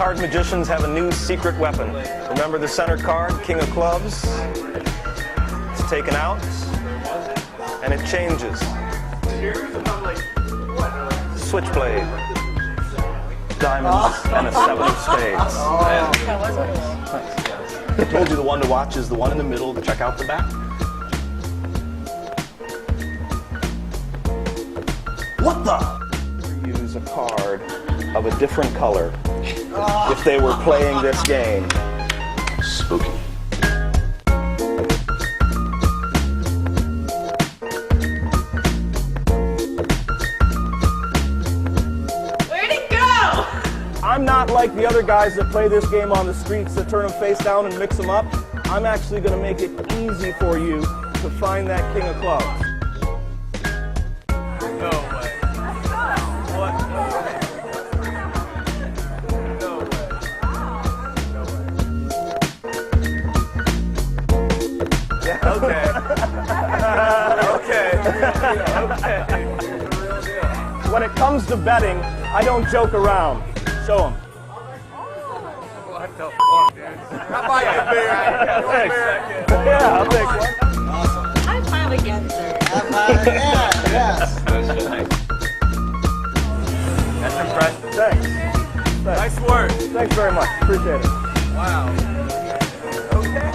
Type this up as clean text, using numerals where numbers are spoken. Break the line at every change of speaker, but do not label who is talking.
card magicians have a new secret weapon. Remember the center card, King of Clubs? It's taken out, and it changes. Switchblade. Diamonds and a 7 of spades.
I told you the one to watch is the one in the middle. Check out the back. What the? Use a card of a different color if they were playing this game. Spooky. I'm not like the other guys that play this game on the streets that turn them face down and mix them up. I'm actually going to make it easy for you to find that King of Clubs.
No way. What? No way. No way. Yeah, okay. Okay.
When it comes to betting, I don't joke around. Show them.
What the fuck, dude? How about you, beer?
Yeah, I'll take one.
Awesome.
High five again, sir.
Yeah, yes.
That's impressive.
Thanks.
Nice work.
Thanks very much. Appreciate it.
Wow. Okay.